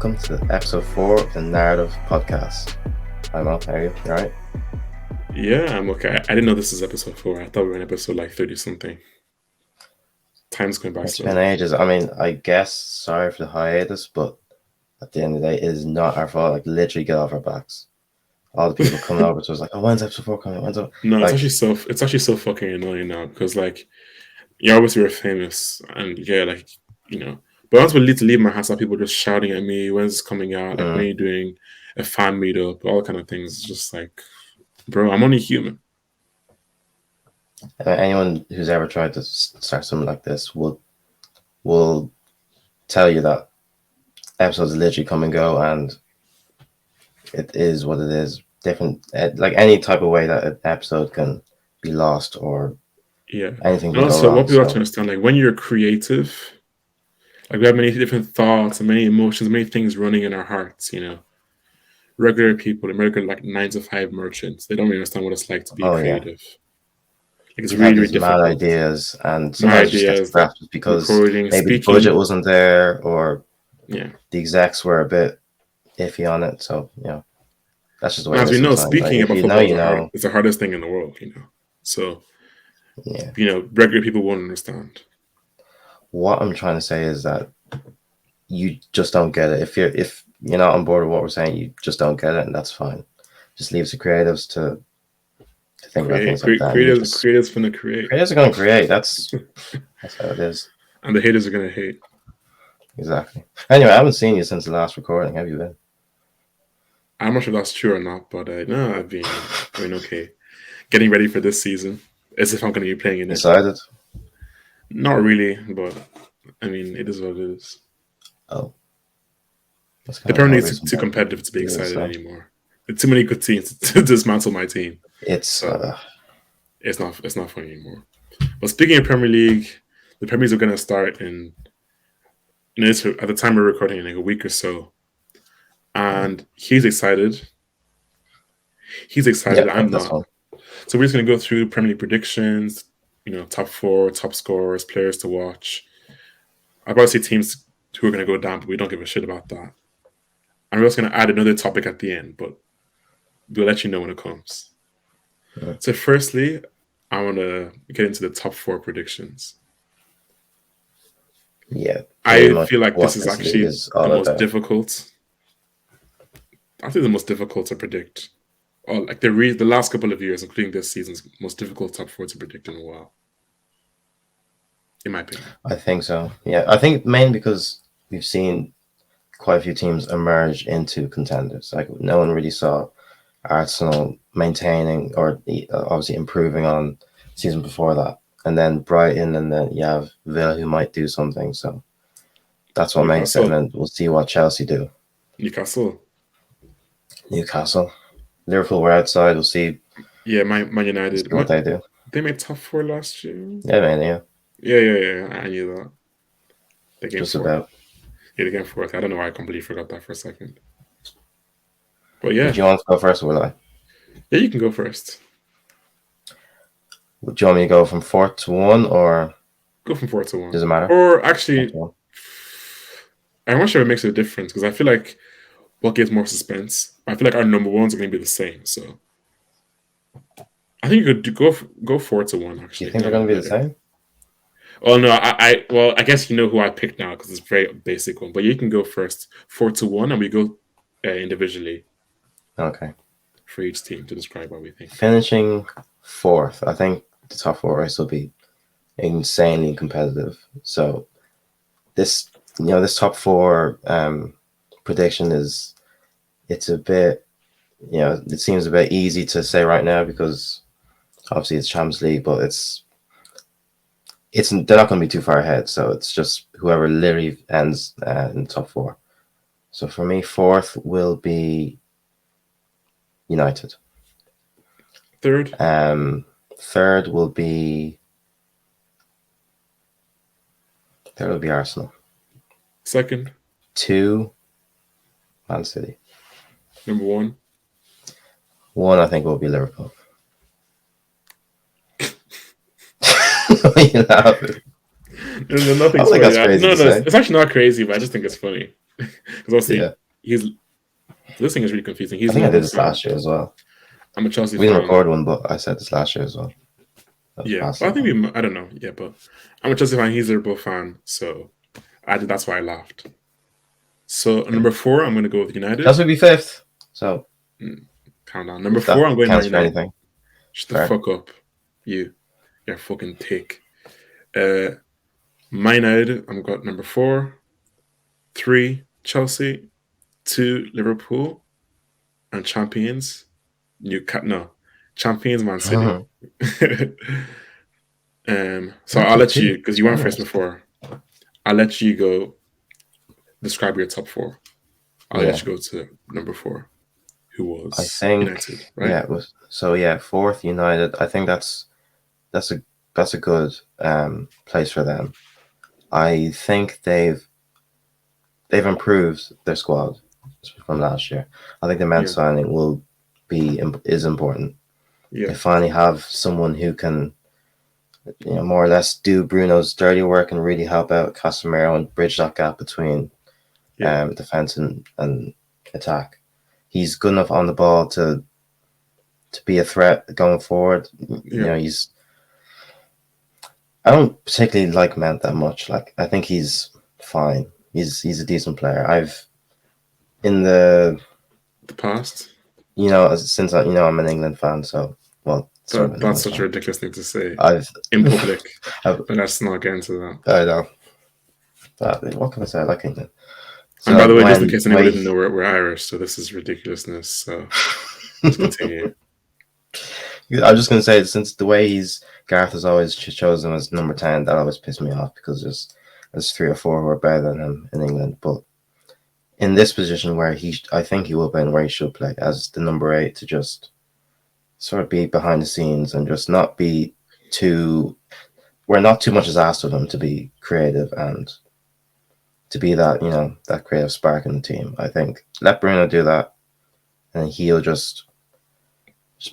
welcome to episode 4 of the Narrative Podcast. I'm Al. How are you? You alright? Yeah, I'm okay. I didn't know this is episode 4. I thought we were in episode like 30 something. Time's going by It's slow. been ages. I mean, I guess sorry for the hiatus, but at the end of the day, it is not our fault. Like, literally get off our backs. All the people coming over to us like, oh, when's episode 4 coming? When's it? No, Like, it's actually so fucking annoying now because like you obviously were famous and yeah, like But once we need to leave my house, people just shouting at me, when's this coming out? Like when are you doing a fan meetup? All kind of things. It's just like, bro, I'm only human. anyone who's ever tried to start something like this will tell you that episodes literally come and go, and it is what it is. Different, like any type of way that an episode can be lost or anything can go Also, wrong. what people have to understand, like when you're creative, like we have many different thoughts and many emotions, many things running in our hearts. Regular people, American like 9-to-5 merchants, they don't really understand what it's like to be creative. Like it's really, really difficult. Mad ideas, and sometimes just get scrapped because maybe the budget wasn't there, or the execs were a bit iffy on it. So that's just the way. As we know, speaking about football is the hardest thing in the world. So regular people won't understand. What I'm trying to say is that you just don't get it. If you're not on board with what we're saying, you just don't get it, and that's fine. Just leave the creatives to think about things like that. Creatives going to create. Creatives are going to create. That's how it is. And the haters are going to hate. Exactly. Anyway, I haven't seen you since the last recording. Have you been? I'm not sure that's true or not, but no, I've been doing okay. Getting ready for this season, as if I'm going to be playing in it. Decided? Not really, but I mean, it is what it is. Oh. The Premier League is too competitive to be excited anymore. There's too many good teams to dismantle my team. It's not funny anymore. But speaking of Premier League, the Premier League are going to start in at the time we're recording in like a week or so. And he's excited. I'm not. So we're just going to go through Premier League predictions, top 4, top scorers, players to watch. I've obviously teams who are going to go down, but we don't give a shit about that. And we're also going to add another topic at the end, but we'll let you know when it comes. Yeah. So firstly, I want to get into the top 4 predictions. Yeah. I feel like this is actually the most difficult. I think the most difficult to predict. Like the last couple of years, including this season's most difficult top 4 to predict in a while. In my opinion. I think so. Yeah. I think mainly because we've seen quite a few teams emerge into contenders. Like no one really saw Arsenal maintaining or obviously improving on season before that. And then Brighton, and then you have Villa who might do something. So that's what makes it. And then we'll see what Chelsea do. Newcastle. Liverpool were outside. We'll see. Yeah, Man United. What they do. They made top 4 last year. Yeah, man. Yeah. I knew that. They came just 4th. About. Yeah, they came 4th. I don't know why I completely forgot that for a second. But yeah. Do you want to go first, or will I? Yeah, you can go first. Do you want me to go from 4th to 1, or go from 4th to 1? Does it matter? Or actually, I'm not sure it makes a difference because I feel like what gives more suspense. I feel like our number 1s are going to be the same. So I think you could go 4 to 1. Actually, you think they're going to be the same? Oh no, I guess you know who I picked now because it's a very basic one. But you can go first, 4 to 1, and we go individually. Okay. For each team to describe what we think. Finishing 4th, I think the top 4 race will be insanely competitive. So this top 4 prediction it's a bit, it seems a bit easy to say right now because obviously it's Champions League, but they're not going to be too far ahead. So it's just whoever literally ends in the top 4. So for me, 4th will be United. 3rd? 3rd will be Arsenal. 2nd? 2, Man City. Number 1? 1, I think, will be Liverpool. There's nothing funny. It's actually not crazy, but I just think it's funny. Because obviously Yeah. he's this thing is really confusing. I He's think I more of did a this fan. last year as well. I'm a Chelsea We didn't fan. record one, but I said this last year as well. That was Yeah, past but I think season. I don't know. Yeah, but I'm a Chelsea fan. He's a Liverpool fan, so that's why I laughed. So number 4, I'm going to go with United. Chelsea would be 5th. So Calm down. Number if 4, that I'm going Man counts for United. anything. Shut the Fair. fuck up, you're fucking tick. Man United, I'm got number 4, 3 Chelsea, 2 Liverpool, and champions champions Man City. So I'll let you, because you went first before. I'll let you go. Describe your top 4. I'll let you go to number 4, who was I think United, right? Yeah, it was. So yeah, 4th United. I think that's a good place for them. I think they've improved their squad from last year. I think the man signing is important. Yeah. They finally have someone who can, more or less do Bruno's dirty work and really help out Casemiro and bridge that gap between defense and attack. He's good enough on the ball to be a threat going forward. I don't particularly like Mount that much. Like, I think he's fine. He's a decent player. I've in the past, since I'm an England fan, so that's such a ridiculous thing to say. In public, but let's not get into that. I know. But what can I say? I like England. So and by the way, just in case anybody didn't know, we're Irish, so this is ridiculousness. So let's continue. I'm just gonna say, since the way Gareth has always chosen him as number 10, that always pissed me off, because there's 3 or 4 who are better than him in England. But in this position where I think he will play and where he should play as the number 8, to just sort of be behind the scenes and just not be where not too much is asked of him to be creative and to be that, that creative spark in the team. I think let Bruno do that, and he'll just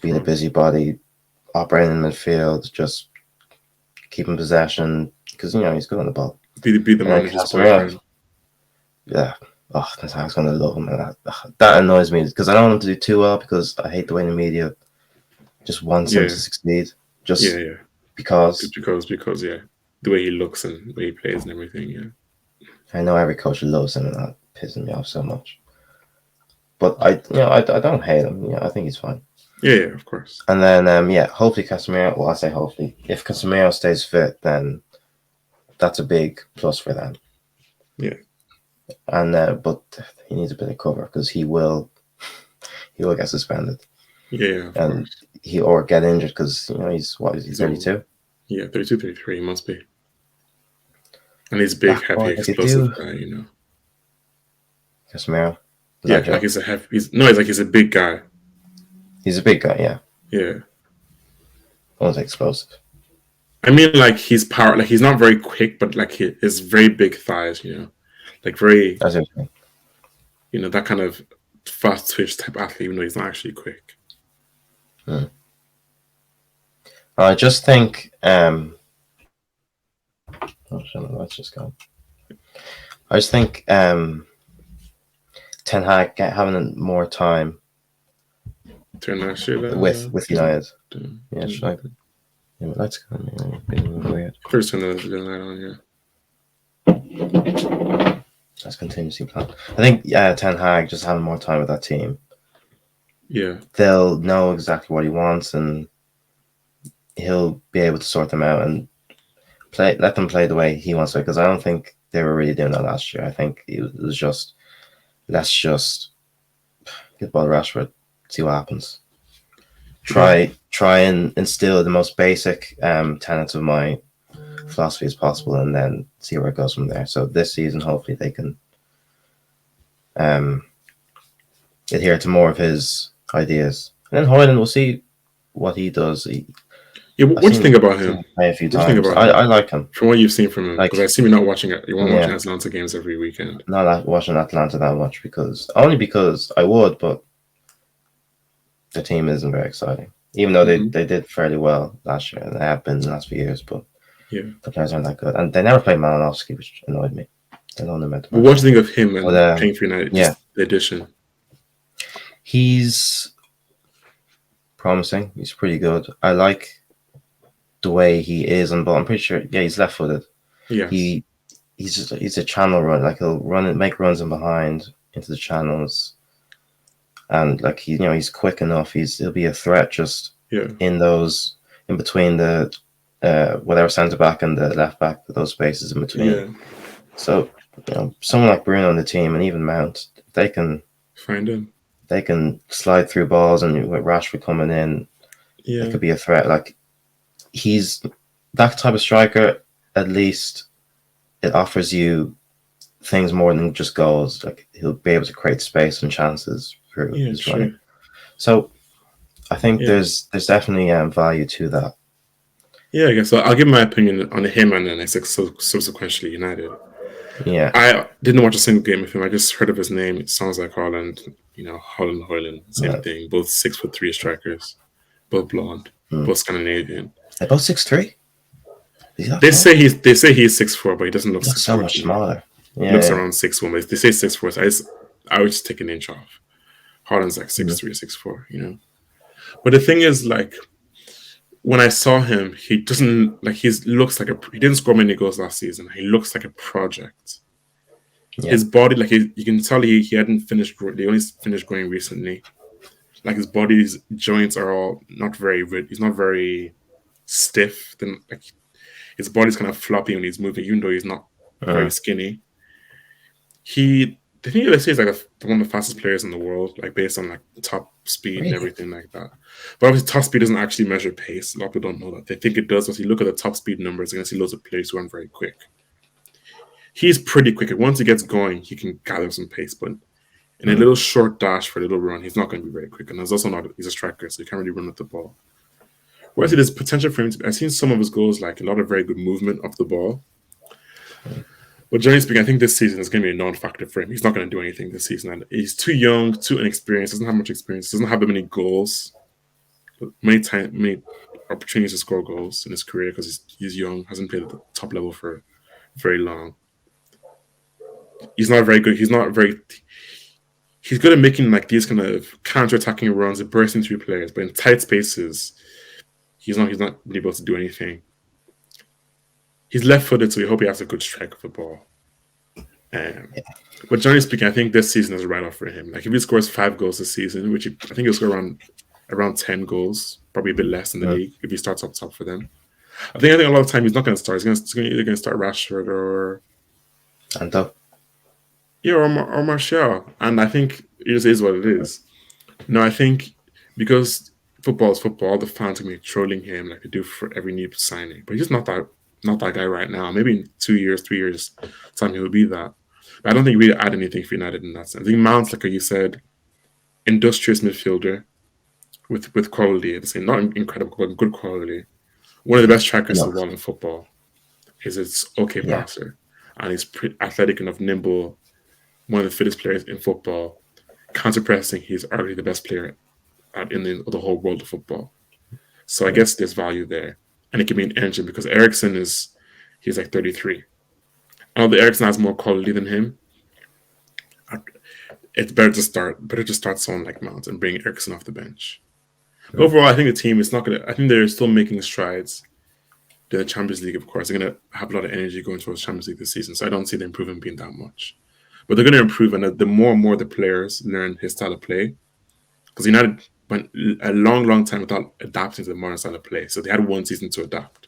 be the busybody, operating in midfield, just keeping possession, because he's good on the ball. Be the manager's boyfriend. Yeah. Oh, that's how I was going to love him. And that annoys me, because I don't want him to do too well, because I hate the way the media just wants him to succeed. Just because the way he looks and the way he plays and everything. Yeah. I know every coach loves him, and that pisses me off so much. But I don't hate him. I think he's fine. Yeah, of course. And then hopefully Casemiro. Well, I say hopefully. If Casemiro stays fit, then that's a big plus for them. Yeah. And but he needs a bit of cover, because he will get suspended. Yeah. And or get injured, because he's 32? Yeah, 32, 33 he must be. And he's big, heavy, explosive guy, Casemiro. Yeah, like he's a big guy. He's a big guy, yeah. Yeah. Almost explosive. I mean, like, he's power. Like, he's not very quick, but like he is very big thighs. Like very. That's interesting. That kind of fast twitch type athlete, even though he's not actually quick. I just think. Let's just go. I just think Ten Hag having more time with United. Yeah, should I? Yeah, let's go. Weird. First turn the light on, yeah. That's contingency plan. I think Ten Hag just having more time with that team. Yeah. They'll know exactly what he wants, and he'll be able to sort them out and let them play the way he wants to. Because I don't think they were really doing that last year. I think it was just, let's just get the ball to Rashford, see what happens. Try and instill the most basic tenets of my philosophy as possible, and then see where it goes from there. So this season, hopefully, they can adhere to more of his ideas. And then Højlund, we'll see what he does. What do you think about him? A few times. I like him. From what you've seen from him, because I see you not watching it. You weren't watching Atalanta games every weekend. Not watching Atalanta that much, because I would, but the team isn't very exciting. Even though they did fairly well last year, and they have been the last few years, but the players aren't that good, and they never played Malinowski, which annoyed me. I don't know about But what do you think of him and But, playing for United? yeah. Just the addition. He's promising. He's pretty good. I like the way he is on ball. I'm pretty sure. Yeah, he's left-footed. Yeah. He's a channel run. Like he'll run and make runs in behind into the channels, and like he's quick enough. He'll be a threat just in between the whatever centre back and the left back, those spaces in between. Yeah. So someone like Bruno on the team and even Mount, they can find him. They can slide through balls, and with Rashford coming in, it could be a threat. Like he's that type of striker. At least it offers you things more than just goals. Like he'll be able to create space and chances through his running. So I think there's definitely value to that. Yeah, I guess so. I'll give my opinion on him and then subsequently United. Yeah, I didn't watch a single game of him. I just heard of his name. It sounds like Haaland. Haaland, same thing. Both 6'3" strikers, both blonde, both Scandinavian. They're both 6'3". They say he's 6'4", but he doesn't look 6'4". So much smaller. He looks around 6'1", but they say 6'4". So I would just take an inch off. Haaland's like 6'3", 6'4", But the thing is, like, when I saw him, he doesn't he didn't score many goals last season. He looks like a project. Yeah. His body, like you can tell he hadn't finished. They only finished growing recently. Like his body's joints are all not very. He's not very stiff. Then like his body's kind of floppy when he's moving, even though he's not very skinny. The thing they say is like one of the fastest players in the world, like based on like top speed and everything like that. But obviously, top speed doesn't actually measure pace. A lot of people don't know that. They think it does. Once you look at the top speed numbers, you're gonna see loads of players who run very quick. He's pretty quick. Once he gets going, he can gather some pace. But in a little short dash for a little run, he's not going to be very quick. And he's a striker, so he can't really run with the ball. Whereas there's potential for him I've seen some of his goals, like a lot of very good movement off the ball. But generally speaking, I think this season is going to be a non-factor for him. He's not going to do anything this season. And he's too young, too inexperienced, doesn't have much experience, doesn't have that many goals, many opportunities to score goals in his career because he's young, hasn't played at the top level for very long. He's not very good. He's good at making like these kind of counter-attacking runs and bursting through players, but in tight spaces, he's not really able to do anything. He's left-footed, so we hope he has a good strike of the ball. But generally speaking, I think this season is a write-off for him. Like if he scores 5 goals this season, which I think he'll score around 10 goals, probably a bit less in the league if he starts up top for them. I think a lot of time he's not going to start. He's either going to start Rashford or Anto. Yeah, or Martial. And I think it just is what it is. No, I think because football is football, the fans are going to be trolling him like they do for every new signing. But he's just not that guy right now. Maybe in 2 years, 3 years time he will be that. But I don't think we really add anything for United in that sense. I think Mount's, like you said, industrious midfielder with quality. I'd say not incredible, but good quality. One of the best strikers of all in football. He's okay passer. And he's athletic enough, nimble, one of the fittest players in football. Counter-pressing, he's arguably the best player in the whole world of football. So I guess there's value there. And it can be an engine because Eriksen he's like 33. Although Eriksen has more quality than him, it's better to start someone like Mount and bring Eriksen off the bench. Right. Overall, I think the team is not going to... I think they're still making strides. The Champions League, of course, they're going to have a lot of energy going towards Champions League this season. So I don't see the improvement being that much. But they're going to improve, and the more and more the players learn his style of play, because United went a long, long time without adapting to the modern style of play. So they had one season to adapt.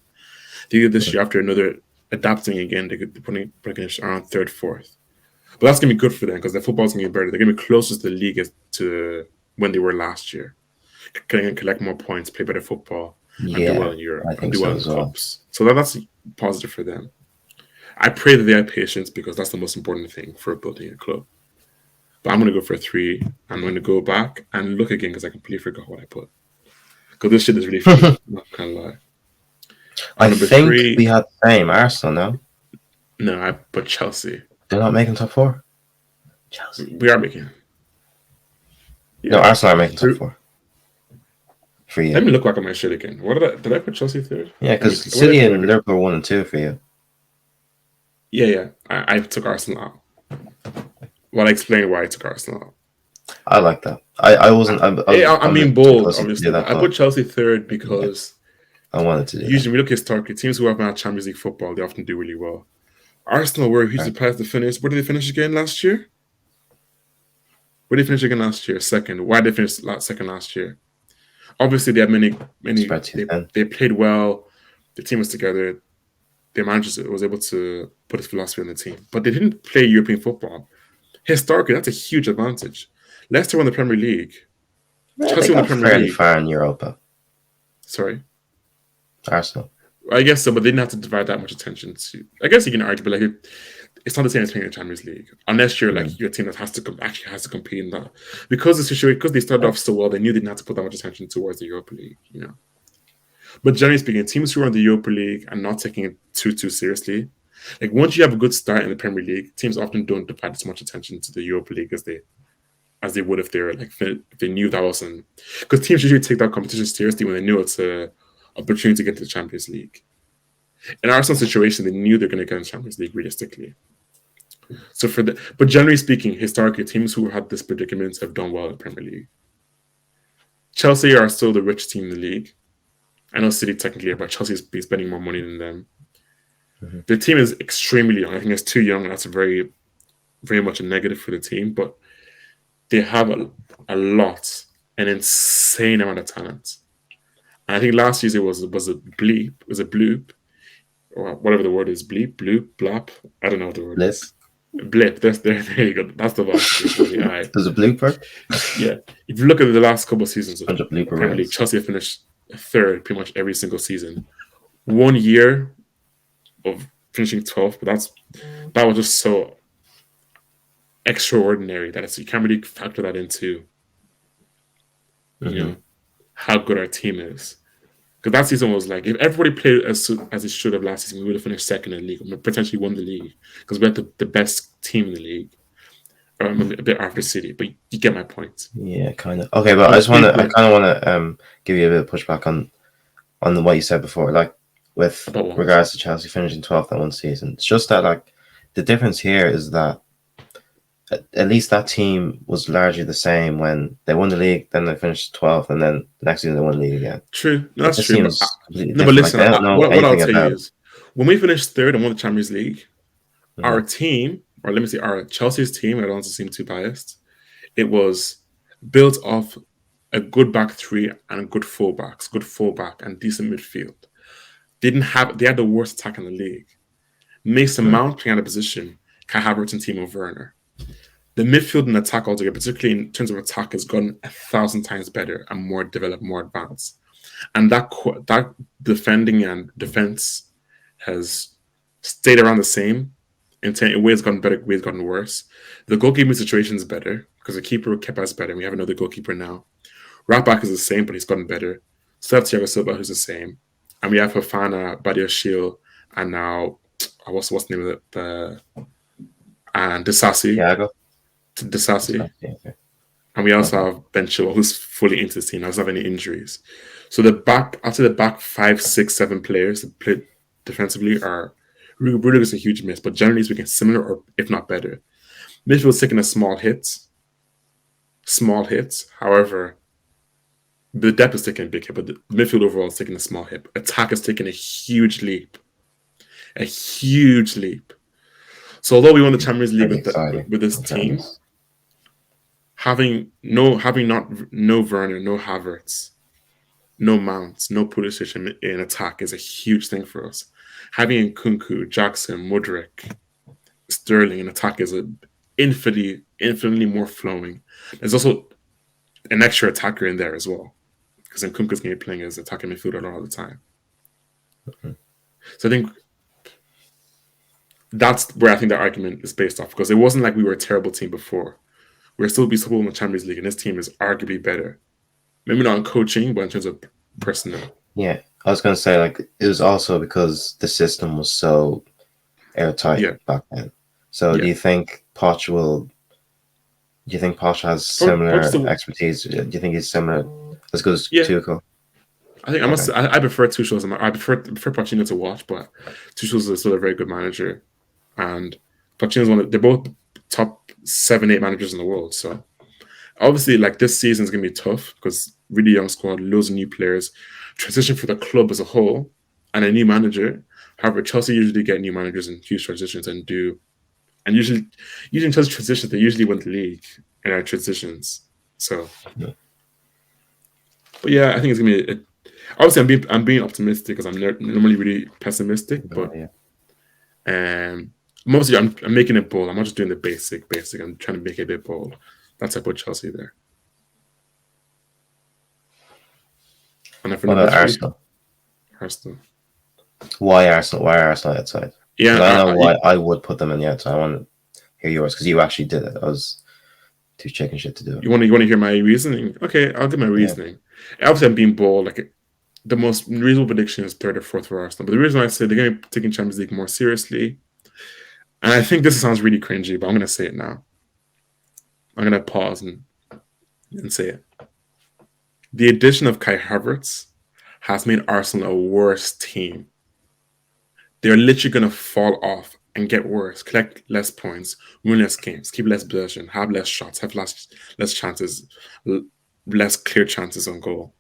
They did this year after another adapting again. They could put around third, fourth. But that's going to be good for them because their football's going to get better. They're going to be closest to the league as to when they were last year. Can collect more points, play better football, and do well in Europe, and do well in cups. So that's positive for them. I pray that they have patience because that's the most important thing for building a club. But I'm going to go for a 3. I'm going to go back and look again because I completely forgot what I put. Because this shit is really funny. I'm not going to lie. I think we had the same. Arsenal, no? No, I put Chelsea. They're not making top 4? Chelsea. We are making. Yeah. No, Arsenal are making top 4. For you. Let me look back at my shit again. What did I put Chelsea third? Yeah, because City and Liverpool 1 and 2 for you. Yeah. I took Arsenal out. Well, I explained why I took Arsenal out. I like that. I wasn't. I'm I'm a being bit bold, pussy to do obviously, but that, I put but Chelsea third yeah, because I wanted to do that. usually we look historically, teams who have had Champions League football, they often do really well. Arsenal were hugely Right. surprised to finish. Where did they finish again last year? Where did they finish again last year? Second. Why did they finish second last year? Obviously, they had many. Spread too thin. They played well. The team was together. Their manager was able to put his philosophy on the team, but they didn't play European football. Historically, that's a huge advantage. Leicester won the Premier League. Yeah, they Chelsea won the got Premier fairly League. far in Europa. Sorry. Arsenal. I guess so, but they didn't have to divide that much attention to. I guess you can argue, but like it's not the same as playing in the Champions League, unless you're like your team that actually has to compete in that. Because the situation, because they started off so well, they knew they didn't have to put that much attention towards the Europa League, you know. But generally speaking, teams who are in the Europa League and not taking it too seriously, like once you have a good start in the Premier League, teams often don't divide as much attention to the Europa League as they would if they're like if they knew that wasn't, because teams usually take that competition seriously when they knew it's a opportunity to get to the Champions League. In Arsenal's situation, they knew they're going to get in the Champions League realistically. So but generally speaking, historically, teams who had this predicament have done well in the Premier League. Chelsea are still the richest team in the league. I know City technically, but Chelsea is spending more money than them. Their team is extremely young. I think it's too young, and that's very, very much a negative for the team. But they have an insane amount of talent. And I think last season was a bloop, or whatever the word is, bleep, bloop, blop. I don't know what the word is. Blip. There you go. That's the one. There's a blooper. Yeah. If you look at the last couple of seasons of blooper Premier League, Chelsea have finished third pretty much every single season. 1 year of finishing 12th, but that was just so extraordinary that you can't really factor that into you know how good our team is. Because that season was like, if everybody played as it should have last season, we would have finished second in the league, and potentially won the league because we had the best team in the league. A bit after City, but you get my point. Yeah, kind of. Okay, but I kind of want to give you a bit of pushback on what you said before, like with regards to Chelsea finishing 12th in one season. It's just that like the difference here is that at least that team was largely the same when they won the league, then they finished 12th, and then the next season they won the league again. True, no, that's true. But listen, like, what I'll tell you is, when we finished third and won the Champions League, our team, or let me say our Chelsea's team, I don't want to seem too biased, it was built off a good back three and good fullback and decent midfield. They had the worst attack in the league. Mason Mount playing out of position, Kai Havertz and Timo Werner. The midfield and attack altogether, particularly in terms of attack, has gotten 1,000 times better and more developed, more advanced. And that defending and defense has stayed around the same. In ways gotten better, ways gotten worse. The goalkeeping situation is better because the keeper Kepa is better. We have another goalkeeper now. Right back is the same, but he's gotten better. Still have Thiago Silva, who's the same. And we have Fofana, Badiashile, and now what's the name of it? And Disasi. Thiago. Disasi. Okay. And we also have Ben Chilwell, who's fully into the team, doesn't have any injuries. So after the back 5, 6, 7 players that play defensively are Rudiger's a huge miss, but generally speaking, similar or if not better. Midfield's taking a small hits. However, the depth is taking a big hit, but the midfield overall is taking a small hit. Attack is taking a huge leap. So although we won the Champions League with this team, having no Werner, no Havertz, no Mount, no Pulisic in attack is a huge thing for us. Having Nkunku, Jackson, Mudryk, Sterling in attack is infinitely more flowing. There's also an extra attacker in there as well, because Nkunku's going to be playing as attacking midfielder a lot of the time. So I think that's where I think the argument is based off, because it wasn't like we were a terrible team before. We're still in the Champions League, and this team is arguably better. Maybe not in coaching, but in terms of personnel. Yeah, I was going to say, like, it was also because the system was so airtight back then. So do you think Poch has similar expertise? Do you think he's similar as good as Tuchel? I think I prefer Tuchel. I prefer Pochettino to watch, but Tuchel is still a very good manager. and Pochettino's they're both top 7, 8 managers in the world. So obviously, like this season is gonna be tough because really young squad, loads of new players, transition for the club as a whole, and a new manager. However, Chelsea usually get new managers in huge transitions and usually in Chelsea transitions they usually win the league in our transitions. So, Yeah. but yeah, I think it's gonna be. Obviously, I'm being optimistic because I'm normally really pessimistic, but Yeah. mostly I'm making it bold. I'm not just doing the basic. I'm trying to make it a bit bold. That's I put Chelsea there. And What about Arsenal? Arsenal. Why Arsenal? Why Arsenal outside? Yeah, Because I know why I would put them in the outside. I want to hear yours because you actually did it. I was too chicken shit to do it. You want to hear my reasoning? Okay, I'll give my reasoning. Yeah. Obviously, I'm being bold. Like the most reasonable prediction is 3rd or 4th for Arsenal. But the reason why I say they're going to be taking Champions League more seriously, and I think this sounds really cringy, but I'm going to say it now. I'm going to pause and say it. The addition of Kai Havertz has made Arsenal a worse team. They're literally going to fall off and get worse, collect less points, win less games, keep less possession, have less shots, have less chances, less clear chances on goal.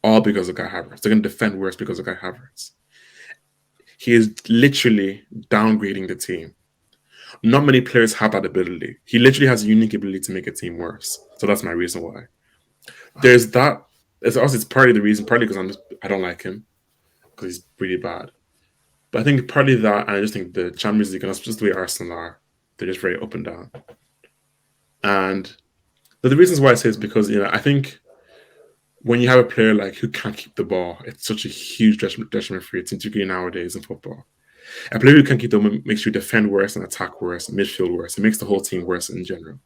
All because of Kai Havertz. They're going to defend worse because of Kai Havertz. He is literally downgrading the team. Not many players have that ability. He literally has a unique ability to make a team worse. So that's my reason why. There's that. It's partly the reason, partly because I don't like him because he's really bad. But I think partly that, and I just think the Champions League, and that's just the way Arsenal are. They're just very up and down. And the reasons why I say is because I think when you have a player like who can't keep the ball, it's such a huge detriment for your team, particularly nowadays in football. A player who can't keep the ball makes you defend worse and attack worse, and midfield worse. It makes the whole team worse in general.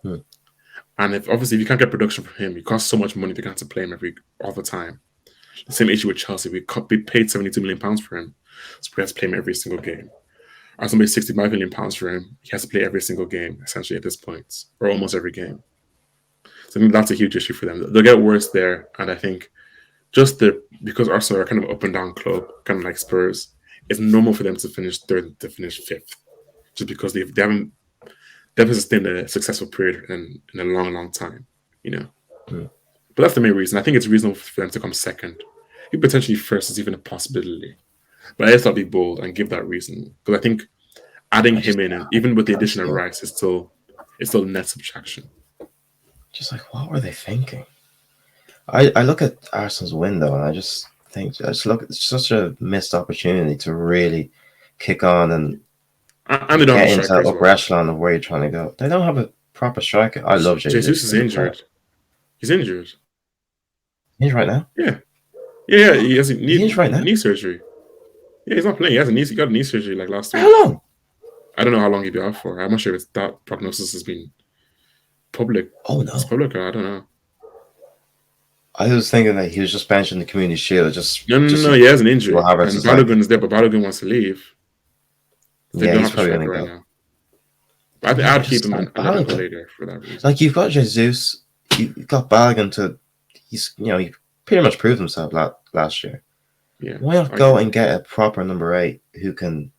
And if you can't get production from him, it costs so much money to to play him all the time. The same issue with Chelsea. We paid £72 million for him, so we have to play him every single game. Arsenal paid £65 million for him. He has to play every single game, essentially, at this point, or almost every game. So I think that's a huge issue for them. They'll get worse there, and I think because Arsenal are kind of up and down club, kind of like Spurs, it's normal for them to finish 3rd, to finish 5th, just because they haven't sustained a successful period in a long, long time, But that's the main reason. I think it's reasonable for them to come 2nd. Potentially 1st is even a possibility. But I just thought I'd be bold and give that reason. Because I think adding him in, and even with the addition of Rice, it's still net subtraction. Just like, what were they thinking? I look at Arsenal's window and I just think, it's such a missed opportunity to really kick on and they don't get into that upper echelon of where you're trying to go. They don't have a proper striker. I love Jesus. Jesus is injured. He's injured. He's right now? Yeah. Yeah, he has knee surgery. Yeah, he's not playing. He got a knee surgery like last week. How long? I don't know how long he'd be out for. I'm not sure if that prognosis has been public. Oh, no. It's public, I don't know. I was thinking that he was just benched in the Community Shield. No, he has an injury. And Balogun is there, but Balogun wants to leave. They don't he's probably going to go. Now. I'd keep him in later for that reason. Like, you've got Jesus, you've got Balogun he pretty much proved himself last year. Yeah. Why not go and get a proper number 8 who can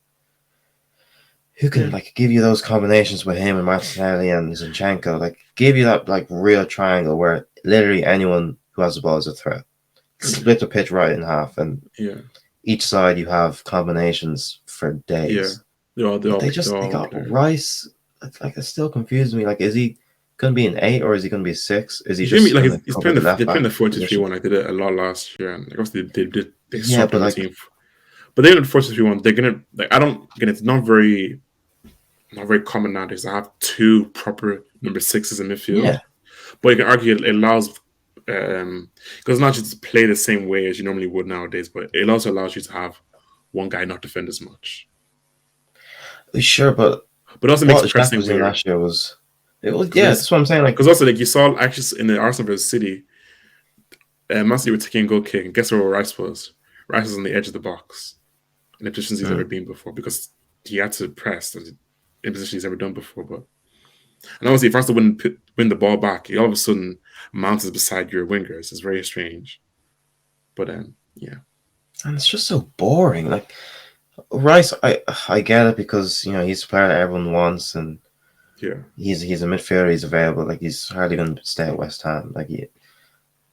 like give you those combinations with him and Martinelli and Zinchenko, like give you that like real triangle where literally anyone who has the ball is a threat. Split the pitch right in half, and each side you have combinations for days. Yeah, they got Rice. Like, it still confuses me. Like, is he going to be an 8 or is he going to be a 6? Is he just he's playing the 4-3-1? Like they did a lot last year, and obviously they swapped the team. But they did 4-3-1. They're gonna it's not very common nowadays to have 2 proper number 6s in midfield. Yeah. But you can argue it allows because not just to play the same way as you normally would nowadays, but it also allows you to have one guy not defend as much. Sure, but it also makes pressing weird. Last year was that's what I'm saying. Like, because also you saw actually in the Arsenal versus City, Man City were taking a goal kick, and guess where Rice was? Rice was on the edge of the box in a position he's never been before because he had to press in a position he's never done before. And obviously, if Arsenal win the ball back, he all of a sudden mounts beside your wingers. It's very strange. But yeah. And it's just so boring. Like, Rice, I get it because he's a player that everyone wants, and Yeah, he's a midfielder. He's available. Like he's hardly going to stay at West Ham. Like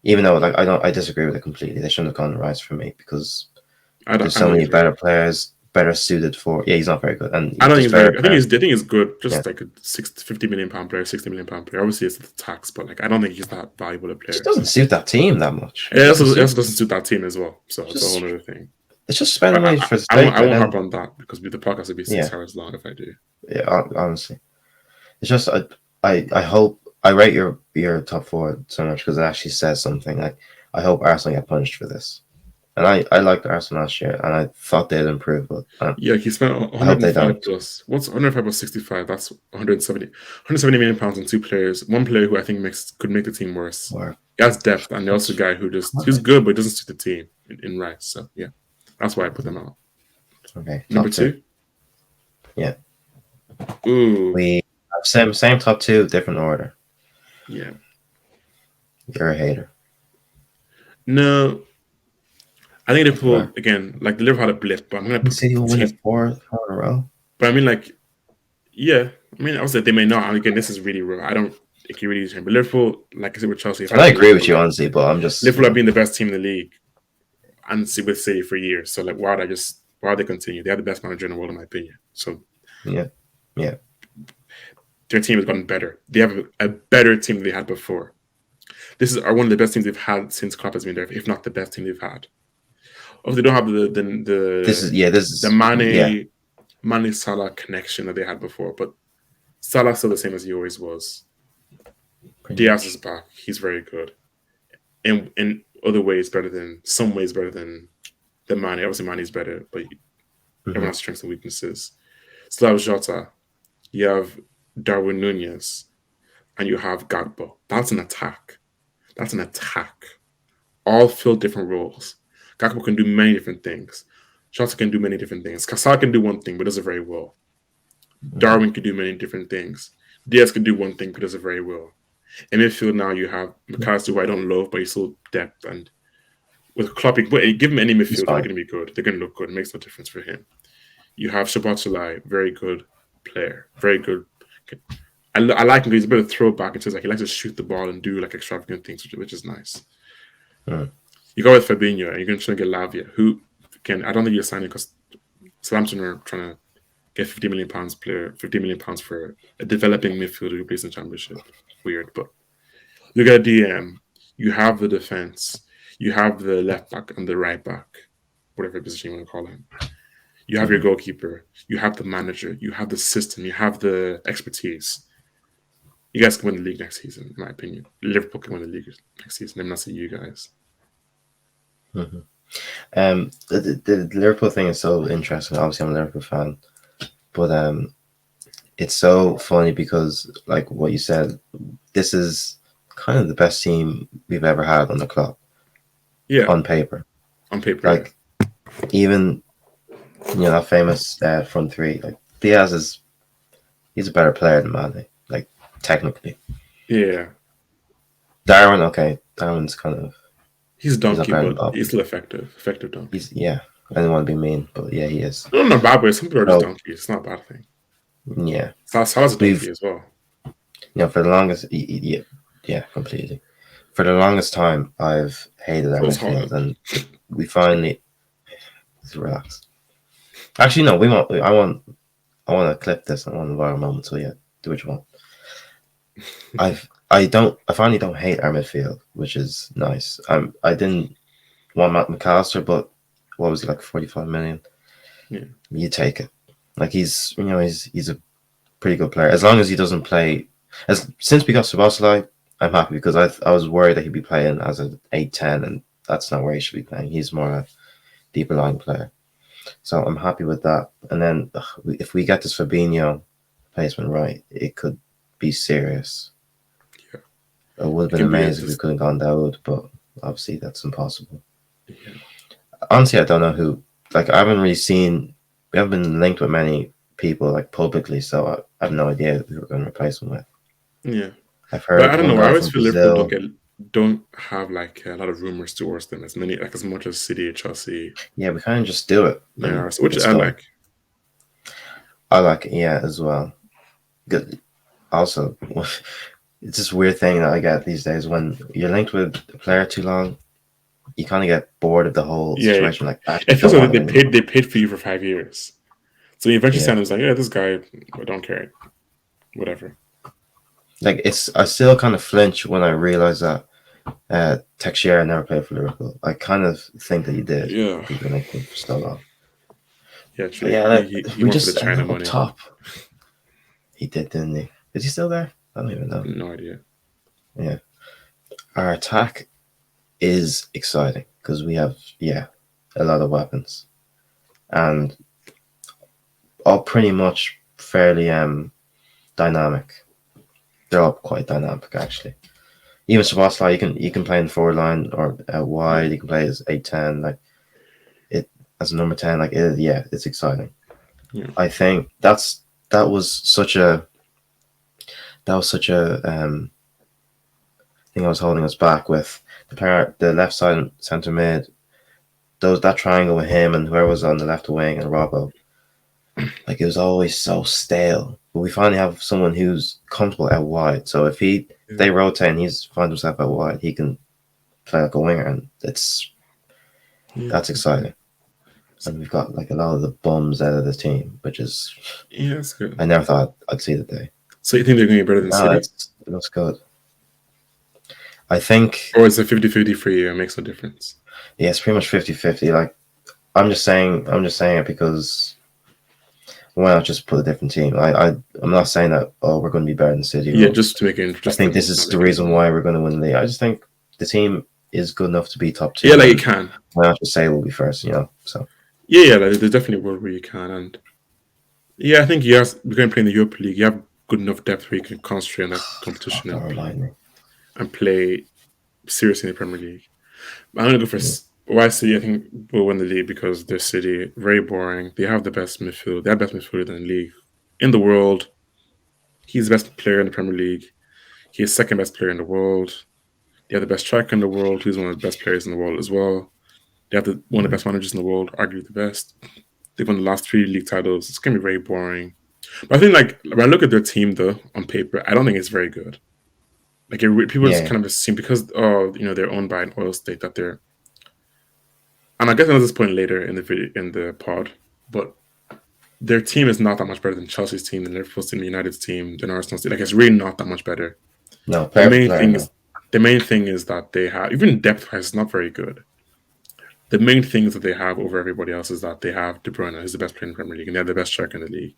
even though like I disagree with it completely. They shouldn't have gone Rice for me because there's I so don't many agree. better players, better suited for. Yeah, he's not very good, and I don't think there's he's very. better I think players. he's good. Yeah, Just like a 50 million pound player, 60 million pound player. Obviously, it's the tax, but like I don't think he's that valuable a it just player. doesn't suit that team that much. It It doesn't also suit. doesn't suit that team as well. So it's a whole Just other thing. it's just spending But money for the I won't sake, and harp then on that because the podcast would be yeah, 6 hours long if I do. yeah. Honestly, it's just I hope I rate your top four so much because it actually says something. Like I hope Arsenal get punished for this. And I liked Arsenal last year, and I thought they'd improve, but Yeah, he spent I hope they 105 don't. plus. What's 105 plus 65? That's 170 million pounds on two players. One player who I think could make the team worse. Or He has depth, and also a guy who's good but doesn't suit the team in Rice. So yeah, that's why I put them out. okay, Number top two. two. Yeah, Ooh, we have same top two, different order. yeah. You're a hater. No, I think Right. Liverpool again. Like the Liverpool had a blip, but I'm gonna You put the see, you'll win team. it four in a row. But I mean, like, yeah. I mean, obviously they may not. And again, this is really real. I don't agree with you, but Liverpool, like I said with Chelsea, have And had I a agree blip. with you honestly, but I'm just Liverpool have been the best team in the league and with City for years. So like, why would they continue? They have the best manager in the world, in my opinion. So yeah, yeah. their team has gotten better. They have a better team than they had before. This is one of the best teams they've had since Klopp has been there, if not the best team they've had. Obviously, they don't have This is the yeah. Mane Salah connection that they had before, but Salah's still the same as he always was. Pretty Diaz much. is back. He's very good. In other ways, some ways better than Mane. Obviously, Mane's better, but everyone has strengths and weaknesses. Slav Jota, you have Darwin Nunez, and you have Gagbo. That's an attack. That's an attack. All fill different roles. Gakpo can do many different things. Jota can do many different things. Kasar can do one thing, but does it very well. Darwin can do many different things. Diaz can do one thing, but does it very well. In midfield now, you have McAllister, who I don't love, but he's still depth. And with Klopp, give him any He's midfield, they're fine. going to be good. They're going to look good. It makes no difference for him. You have Shabbat very good player. Very good. I like him because he's a bit of throwback. It's just like he likes to shoot the ball and do like extravagant things, which is nice. You go with Fabinho and you're going to try to get Lavia, who, again, I don't think you're signing because Southampton are trying to get £50 million for a developing midfielder who plays in the Championship. Weird, but look at DM. You have the defense. You have the left back and the right back, whatever position you want to call him. You have your goalkeeper. You have the manager. You have the system. You have the expertise. You guys can win the league next season, in my opinion. Liverpool can win the league next season. I'm not saying you guys. The Liverpool thing is so interesting. Obviously, I'm a Liverpool fan, but it's so funny because, like what you said, this is kind of the best team we've ever had on the club. Yeah, on paper. On paper, like even that famous front three. Like Diaz he's a better player than Mane. Like technically. Yeah. Darwin's kind of. He's donkey, but he's still effective. Effective donkey. I didn't want to be mean, but yeah, he is. No, not bad, but some people are just donkeys. It's not a bad thing. Yeah. Salah's a donkey as well. For the longest, yeah, completely. For the longest time, I've hated our midfield, and we finally relax. Actually, no, we want. I want to clip this. I want a viral moment. So yeah, do what you want. I finally don't hate our midfield, which is nice. I didn't want Matt McAllister, but what was he, like 45 million? Yeah. You take it. Like he's a pretty good player. As long as he doesn't play since we got Szoboszlai, I'm happy because I was worried that he'd be playing as an 8-10, and that's not where he should be playing. He's more a deeper line player. So I'm happy with that. And then if we get this Fabinho placement right, it could be serious. Yeah. It would have been amazing if we could have gone Dawood, but obviously that's impossible. Yeah. Honestly, I don't know who. Like, I haven't really seen. We haven't been linked with many people like publicly, so I have no idea who we're going to replace him with. Yeah. I've heard. But I don't know. I always feel Liverpool don't get. don't have like a lot of rumors towards them as much as City, Chelsea, Yeah, we kind of just do it, yeah, and which it's I done. like. I like it, yeah, as well. Good. Also, it's this weird thing that I get these days when you're linked with a player too long, you kind of get bored of the whole Yeah, situation. Like, I it actually feels don't like want him anymore. they paid for you for 5 years. So you eventually Yeah, sign him, like, yeah, this guy, I don't care, whatever. like it's. I still kind of flinch when I realize that Teixeira never played for Liverpool. I kind of think that he did Yeah, because we're linked with him for so long. yeah, But true. yeah, He we went for the just China up money. top. He did, didn't he? Is he still there? I don't even know. No idea. Yeah, our attack is exciting because we have a lot of weapons and all pretty much fairly dynamic. They're all quite dynamic actually. Even Szoboszlai, you can play in the forward line or out Yeah, wide. You can play as 8-10, like it as a number 10. Like it's exciting. yeah, I think that was such a thing I was holding us back with the left side centre mid. That triangle with him and whoever was on the left wing and Robbo. Like it was always so stale. But we finally have someone who's comfortable out wide. So if they yeah. rotate and he's finds himself out wide, he can play like a winger, and Yeah, that's exciting. And we've got like a lot of the bums out of the team, which is yeah, that's good. I never thought I'd see the day. So you think they're going to be better But than no, City? it looks good. I think Or is it 50-50 for you? It makes no difference. yeah, it's pretty much 50-50. Like I'm just saying it because why not just put a different team? I'm not saying that we're going to be better than City. Yeah, Or just to make it I think interesting. this is the reason why we're going to win the league. I just think the team is good enough to be top Yeah, two, like you and can. why not just say we'll be first? So Yeah, like, there's definitely a world where you can. And yeah, I think we're going to play in the Europa League. You have good enough depth where you can concentrate on that oh, competition don't remind me. and play seriously in the Premier League. I'm going to go for Yeah. why City. I think will win the league because they're City, very boring. They have the best midfield. They have best midfielder in the league in the world. He's the best player in the Premier League. He's second best player in the world. They have the best striker in the world. He's one of the best players in the world as well. They have one of the best managers in the world, arguably the best. They've won the last 3 league titles. It's gonna be very boring. But I think like when I look at their team though on paper, I don't think it's very good. Like people just Yeah, kind of assume because they're owned by an oil state that they're. And I guess another point later in the video in the pod, but their team is not that much better than Chelsea's team, than Liverpool's team, United's team, than Arsenal's team. Like it's really not that much better. no, The player for main player, thing no. is the main thing is that they have even depth wise, it's not very good. The main things that they have over everybody else is that they have De Bruyne, who's the best player in the Premier League, and they have the best striker in the league.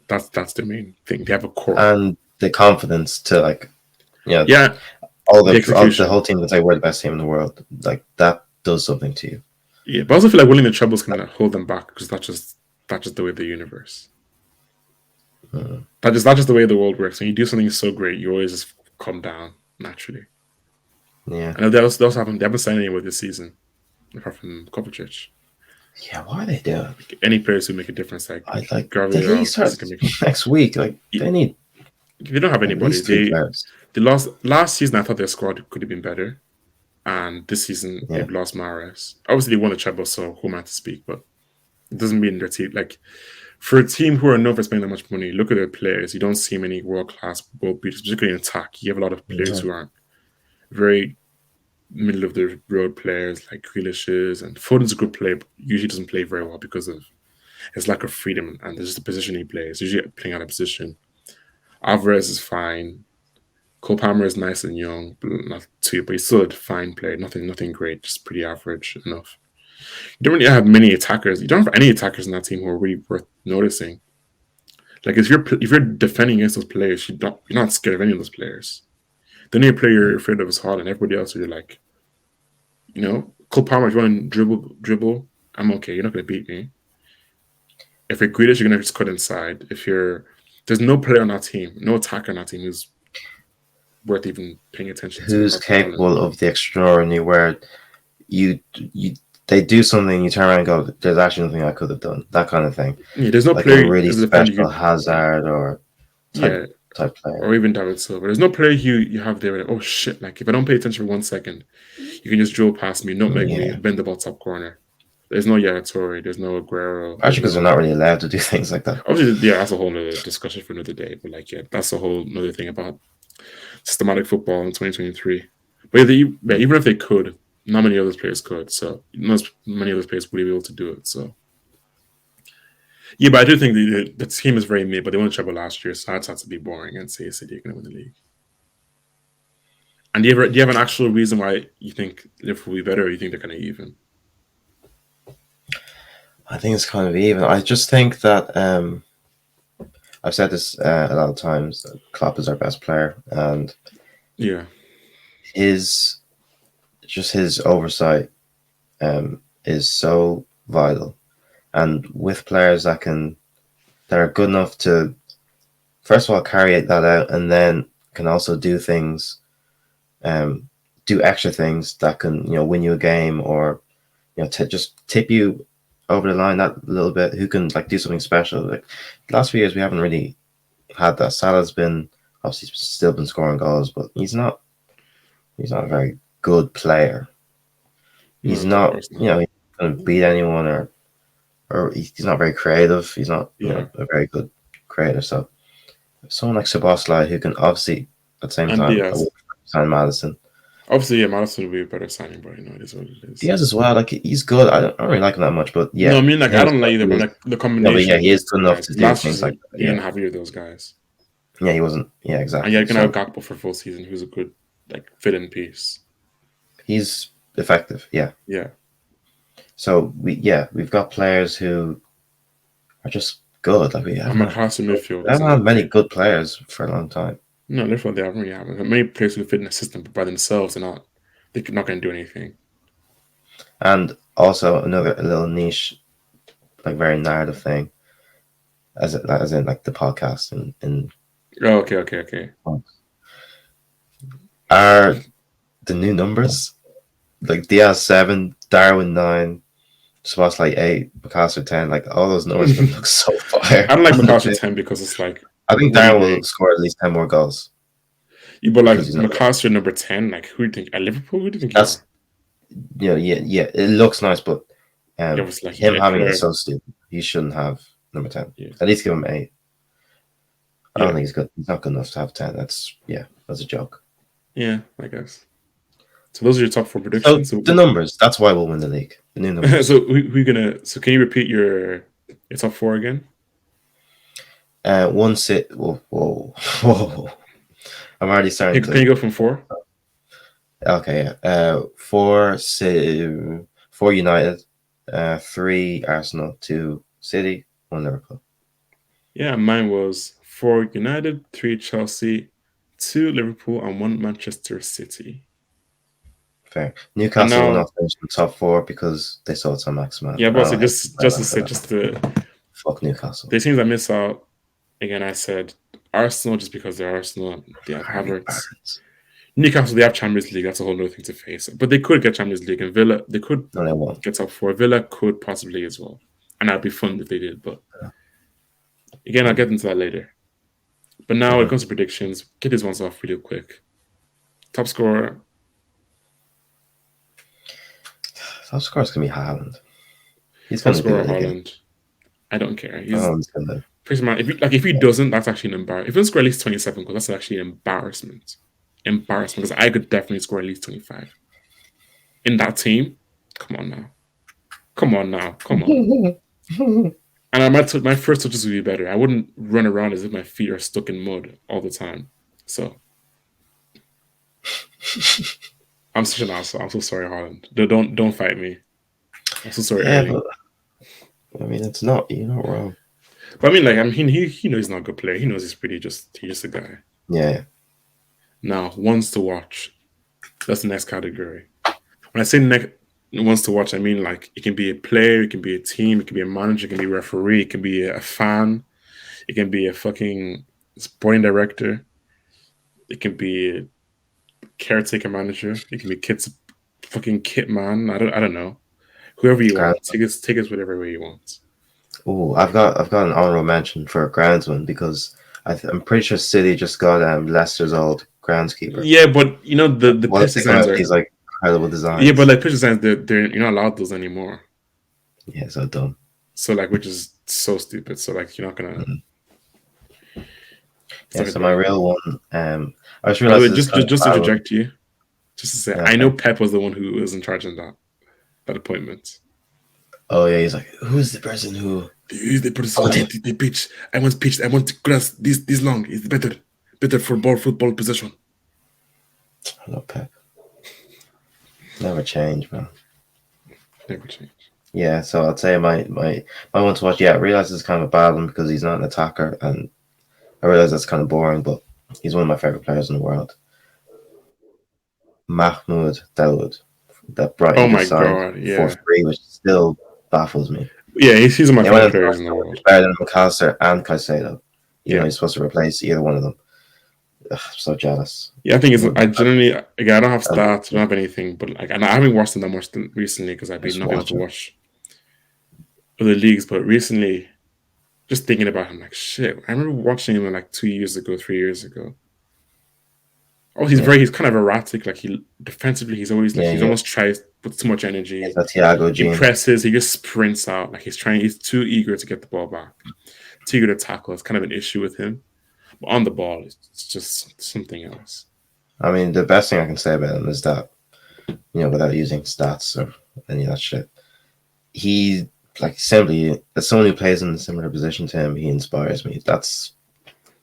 That's the main thing. They have a core. And the confidence to like, Yeah, all the the execution. whole team can say we're the best team in the world. Like that does something to you. Yeah, but I also feel like winning the trebles can hold them back because that's just the way of the universe. Mm. That's just the way the world works. When you do something so great, you always just come down naturally. Yeah, And they haven't signed anyone this season, apart from Kovacic. yeah. Why are they doing? Like, any players who make a difference, like I like the league Gabriel, starts can make. next week. Like they need They don't have at anybody. least three players. They lost last season. I thought their squad could have been better, and this season Yeah, they've lost Mahrez. Obviously, they won the treble, so who am I to speak? But it doesn't mean their team like for a team who are known for spending that much money. Look at their players. You don't see many world class world beaters, particularly in attack. You have a lot of players yeah. who aren't very middle of the road players like Grealish's and Foden's a good player, but usually doesn't play very well because of his lack of freedom and there's just the position he plays. Usually playing out of position. Alvarez is fine. Cole Palmer is nice and young, but not too. But he's still a fine player. Nothing great. Just pretty average enough. You don't really have many attackers. You don't have any attackers in that team who are really worth noticing. Like if you're defending against those players, you're not scared of any of those players. The only player you're afraid of is Haaland. Everybody else, you're like, Cole Palmer. If you want to dribble, I'm okay. You're not going to beat me. If you're Grealish, you're going to just cut inside. There's no player on that team, no attacker on that team who's worth even paying attention to. Who's capable of the extraordinary where you they do something, you turn around and go, "There's actually nothing I could have done." That kind of thing. Yeah, there's no Like player a really as a defender. special Hazard or Yeah, type player. or even David Silva. There's no player you have there. Like, oh shit! Like if I don't pay attention for 1 second, you can just drill past me, nutmeg me, Yeah, bend the ball top corner. There's no Yaya Toure. There's no Aguero. actually, because they're not really allowed to do things like that. Obviously, yeah, that's a whole other discussion for another day. But like, yeah, that's a whole other thing about systematic football in 2023. But even if they could, not many other players could. So not many other players would be able to do it. So yeah, but I do think the team is very mid. But they won the treble last year, so that's had to be boring and say City are going to win the league. And do you have an actual reason why you think Liverpool will be better, or you think they're kind of even? I think it's kind of even. I just think that I've said this a lot of times. That Klopp is our best player, and Yeah, his oversight is so vital. And with players that are good enough to, first of all, carry that out, and then can also do things, do extra things that can win you a game, or just tip you over the line that little bit. Who can like do something special? Like the last few years, we haven't really had that. Salah's been obviously still been scoring goals, but he's not a very good player. He's not, he's not going to beat anyone, or he's not very creative. He's not a very good creator. So someone like Szoboszlai, who can obviously at the same time sign Maddison. Obviously, yeah, Maddison would be a better signing, but it is what it is. Diaz as well. Like he's good. I don't really like him that much, but yeah. No, I mean, like I don't like either, but like the combination. No, but yeah, he is good enough to do things like that. He didn't have either of those guys. Yeah, he wasn't. Yeah, exactly. And you're gonna have Gakpo for full season, who's a good like fit-in piece. He's effective. Yeah. Yeah. So we've got players who are just good. Like we haven't had many good players for a long time. No, Liverpool they haven't really had many players who fit in the system, but by themselves they're not going to do anything. And also a little niche, like very narrative thing, as in like the podcast and. Oh, okay. Are the new numbers like Diaz 7, Darwin 9, Szoboszlai 8, McAllister 10? Like all those numbers look so fire. I don't like McAllister 10 because it's like I think Darwin will score at least 10 more goals. Yeah, but like McAllister number 10, like who do you think at Liverpool? Who do you think? That's yeah. It looks nice, but him having it is so stupid. He shouldn't have number 10. Yeah. At least give him 8. I don't think he's good. He's not good enough to have 10. That's a joke. Yeah, I guess. So those are your top 4 predictions. So the numbers. That's why we'll win the league. The new numbers. So So can you repeat your top 4 again? One sit. Whoa! I'm already starting. Can you go from 4? Okay. Yeah. 4 United. 3 Arsenal. 2 City. 1 Liverpool. Yeah, mine was 4 United, 3 Chelsea, 2 Liverpool, and 1 Manchester City. Fair. Newcastle will not finish in the top 4 because they sold some Maximan. Yeah, but just to fuck Newcastle. The teams I miss out. Again, I said Arsenal just because they're Arsenal. They have Havertz. Newcastle, they have Champions League. That's a whole other thing to face. But they could get Champions League, and Villa, they could get top 4. Villa could possibly as well, and that'd be fun if they did. But again, I'll get into that later. But now when it comes to predictions, get these ones off really quick. Top scorer. Top scorer is gonna be Haaland. He's top scorer Haaland. I don't care. If he doesn't, that's actually an embarrassment. If he doesn't score at least 27 goals, that's actually an embarrassment. Because I could definitely score at least 25. In that team, come on now. And my first touches would be better. I wouldn't run around as if my feet are stuck in mud all the time. So I'm such an asshole. I'm so sorry, Haaland. Don't fight me. I'm so sorry. Yeah, but, I mean, you're not wrong. But he knows he's not a good player. He knows he's just a guy. Yeah. Now, ones to watch. That's the next category. When I say ones to watch, I mean like it can be a player, it can be a team, it can be a manager, it can be a referee, it can be a fan, it can be a fucking sporting director, it can be a caretaker manager, it can be fucking kit man. I don't know. Whoever you want. Take us whatever way you want. Oh, I've got an honorable mention for Groundsman because I'm pretty sure City just got Leicester's old groundskeeper. Yeah, but you know the What pitch if they come designs out with are these like incredible yeah, but designs? like pitch designs they're you're not allowed those anymore. Yeah, so dumb. So like which is so stupid. So like you're not gonna Mhm. it's Yeah, not gonna so be my anything. real one, I just By the realized way, this is kind of just to bad one. interject you, just to say Yeah, I know okay. Pep was the one who was in charge of that appointment. Oh yeah, he's like, who's the person who They put this called on him? the pitch. I want grass this long. It's better for football possession. I love Pep. Never change, man. Never change. Yeah, so I'd say my one to watch. Yeah, I realize it's kind of a bad one because he's not an attacker, and I realize that's kind of boring, but he's one of my favorite players in the world. Mahmoud Dawood, that Oh Brighton my just signed god, for yeah. free, which still baffles me. Yeah, he's one of my He went favorite into players in the Arsenal, which world. is better than McAllister and Caicedo, even though Yeah. he's supposed to replace either one of them. Ugh, I'm so jealous. Yeah, I think it's. You know, I generally, again, I don't have and stats, I don't have anything, but like, and I haven't watched them that much recently because I've been just not been able watch to him. watch other leagues. But recently, just thinking about him, like shit. I remember watching him like 2 years ago, 3 years ago. Oh, Yeah, he's kind of erratic. Like he defensively, he's always like yeah, he's yeah. almost tries with too much It's energy. that Thiago He gene. presses, he just sprints out. Like he's too eager to get the ball back, too eager to tackle. It's kind of an issue with him. But on the ball, it's just something else. I mean, the best thing I can say about him is that, without using stats or any of that shit, he like simply as someone who plays in a similar position to him, he inspires me. That's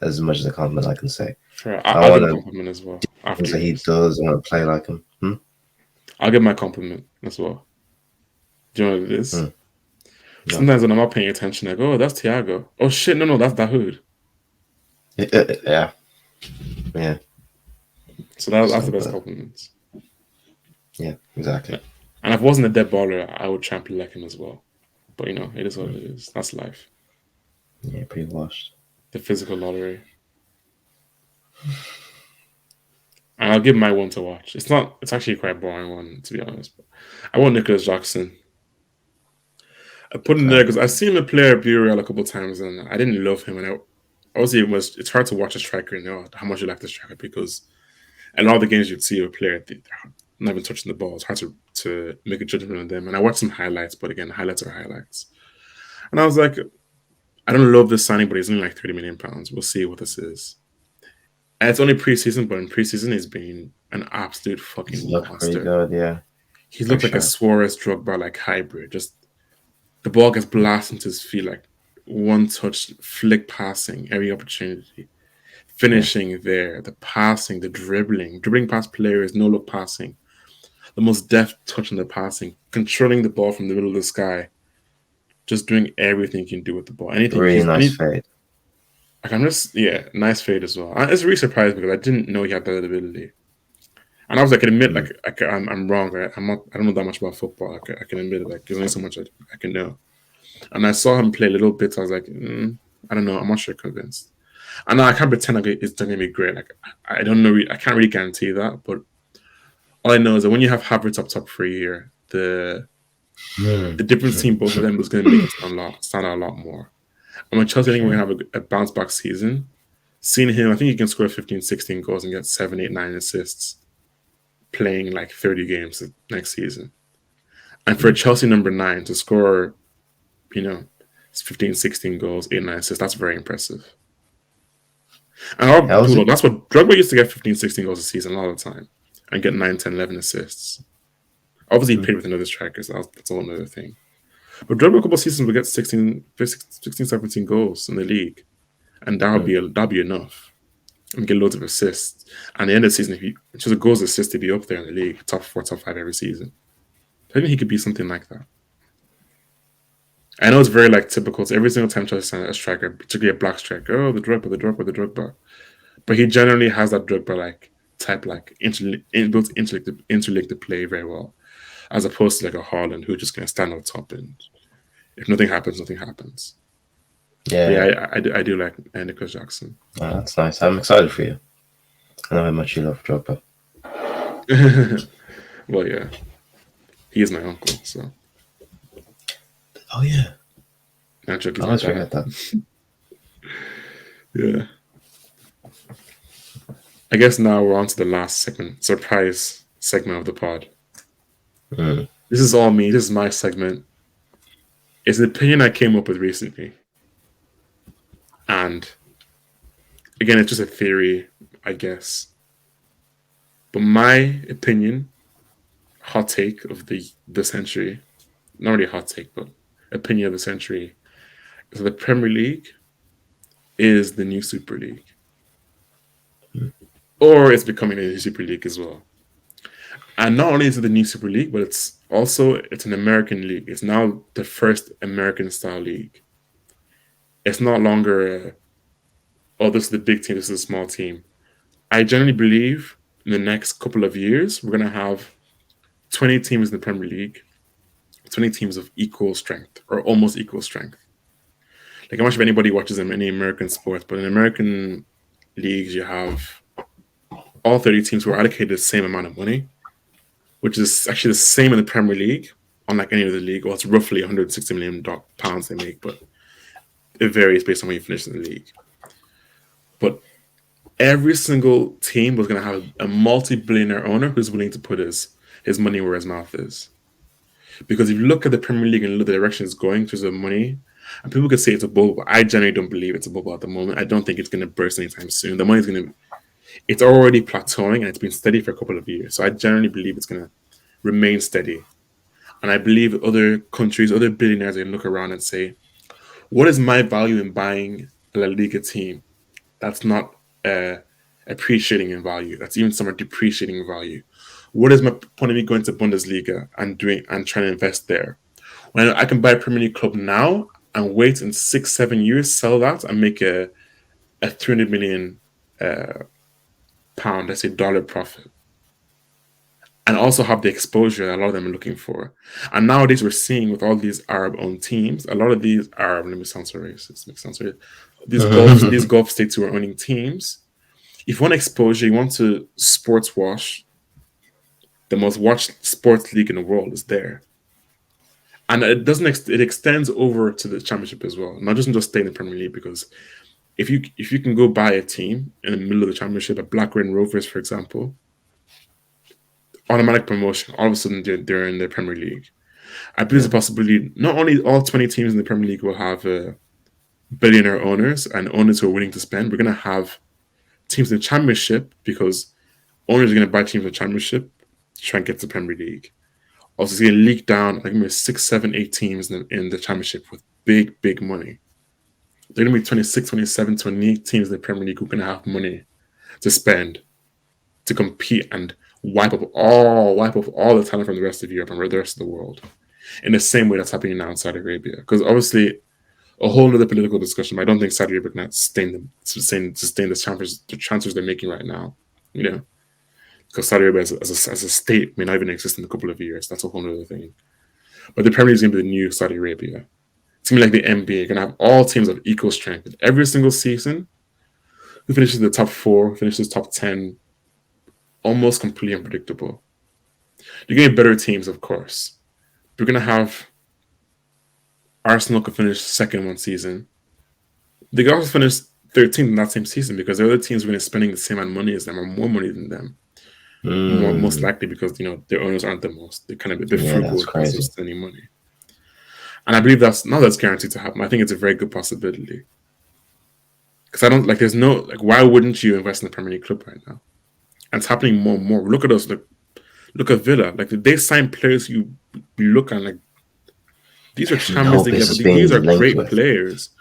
as much as a compliment I can say. Sure, I I'll give want him a to compliment as well after things that he yours. does. I want to play like him. I'll give my compliment as well. Do you know what it is? Hmm. No. Sometimes when I'm not paying attention, I go, "Oh, that's Thiago." Oh shit, no, that's Dahoud. Yeah, yeah. So that's So the best good. compliment. Yeah, exactly. And if I wasn't a dead baller, I would try and play like him as well. But it is what it is. That's life. Yeah, pretty washed. The physical lottery. And I'll give my one to watch. It's actually quite a boring one, to be honest. But I want Nicholas Jackson. I put him there Okay. because I've seen him play at Villarreal a couple of times and I didn't love him. And obviously it's hard to watch a striker and know how much you like the striker because a lot of the games you'd see a player, they're not even touching the ball. It's hard to make a judgment on them. And I watched some highlights, but again, highlights are highlights. And I was like, I don't love this signing, but he's only like £30 million. We'll see what this is. And it's only preseason, but in preseason, he's been an absolute He's fucking looked pretty monster. good. Yeah, He very looked like a sharp. Suarez Drogba like hybrid. Just the ball gets blasted into his feet like one touch, flick passing, every opportunity. Finishing there, the passing, the dribbling past players, no look passing, the most deft touch in the passing, controlling the ball from the middle of the sky, just doing everything you can do with the ball. Anything Really he's nice any fade. like I'm just nice fade as well. It's really surprised because I didn't know he had that ability. And I was like, I can admit, Mm. like I'm wrong. Right? I don't know that much about football. I can admit it. Like there's only so much I can know. And I saw him play a little bit. So I was like, I don't know. I'm not sure convinced. And I can't pretend like it's going to be great. Like I don't know. I can't really guarantee that. But all I know is that when you have Havertz up top for a year, the difference between both of them is going to make him stand out a lot more. And when Chelsea, I think we're going to have a bounce back season. Seeing him, I think he can score 15, 16 goals and get 7, 8, 9 assists playing like 30 games next season. And for Chelsea number 9 to score, 15, 16 goals, 8, 9 assists, that's very impressive. And How's it? that's what Drogba used to get 15, 16 goals a season a lot of the time and get 9, 10, 11 assists. Obviously, he played with another striker, so that's a whole other thing. But Drogba a couple of seasons would get 16, 17 goals in the league. And that'll be enough. And get loads of assists. And at the end of the season, if he just goals assists to be up there in the league, top 4, top 5 every season. I think he could be something like that. I know it's very like typical. So every single time Chelsea sign a striker, particularly a black striker, oh the Drogba. But he generally has that Drogba like type like built interlink to play very well, as opposed to like a Haaland who's just gonna stand on top and if nothing happens, nothing happens. But Yeah, yeah, I do like Nicholas Jackson. oh, that's nice. I'm excited for you. I know how much you love Drogba. Well, yeah, he is my uncle, so Oh yeah, not joking I like always forget that. Yeah. I guess now we're on to the last segment, surprise segment of the pod. Mm. This is all me. This is my segment. It's an opinion I came up with recently. And again, it's just a theory, I guess. But my opinion, hot take of the century, not really a hot take, but opinion of the century, is that the Premier League is the new Super League. Or it's becoming a new Super League as well. And not only is it the new Super League, but it's an American league. It's now the first American style league. It's not longer this is the big team, this is a small team. I generally believe in the next couple of years we're gonna have 20 teams in the Premier League, 20 teams of equal strength or almost equal strength. Like, I'm not sure if anybody watches any American sports, but in American leagues you have all 30 teams who are allocated the same amount of money, which is actually the same in the Premier League, unlike any other league. Well, it's roughly £160 million they make, but it varies based on when you finish in the league. But every single team was going to have a multi-billionaire owner who's willing to put his money where his mouth is. Because if you look at the Premier League and look at the direction it's going in terms of money, and people could say it's a bubble, but I generally don't believe it's a bubble at the moment. I don't think it's going to burst anytime soon. The money's going to... It's already plateauing and it's been steady for a couple of years. So I generally believe it's going to remain steady. And I believe other countries, other billionaires are going to look around and say, what is my value in buying a La Liga team that's not appreciating in value, that's even somewhat depreciating in value? What is my point of me going to Bundesliga and trying to invest there, when I can buy a Premier League club now and wait in 6-7 years, sell that and make a 300 million pound, let's say dollar profit, and also have the exposure that a lot of them are looking for. And nowadays we're seeing with all these Arab-owned teams, a lot of these Arab, let me sound so racist, make sense, right? These Gulf states who are owning teams, if you want exposure, you want to sports wash, the most watched sports league in the world is there. And it extends over to the championship as well. Not just stay in the Premier League, because if you can go buy a team in the middle of the championship, at Blackburn Rovers, for example, automatic promotion, all of a sudden they're in the Premier League. I believe there's a possibility not only all 20 teams in the Premier League will have billionaire owners and owners who are willing to spend. We're going to have teams in the championship, because owners are going to buy teams in the championship to try and get to the Premier League. Also, it's going to leak down like maybe 6, 7, 8 teams in the championship with big money. They're going to be 26, 27, 28 teams in the Premier League who are going to have money to spend to compete and wipe up all the talent from the rest of Europe and the rest of the world, in the same way that's happening now in Saudi Arabia. Because obviously, a whole other political discussion, but I don't think Saudi Arabia can sustain the transfers they're making right now. You know, because Saudi Arabia as a state may not even exist in a couple of years. That's a whole other thing. But the Premier League is going to be the new Saudi Arabia. It's going to be like the NBA. You're going to have all teams of equal strength. And every single season, who finishes the top 4, who finishes top 10, almost completely unpredictable. You're going to get better teams, of course. You're going to have Arsenal could finish second one season. They could also finish 13th in that same season, because the other teams are going to be spending the same amount of money as them or more money than them. Most likely because their owners aren't the most. They're kind of a bit frugal with spending money. And I believe that's guaranteed to happen. I think it's a very good possibility. Because I don't there's no why wouldn't you invest in the Premier League club right now? And it's happening more and more. Look at us, look at Villa. They sign players you look at these are Champions League. These are great players.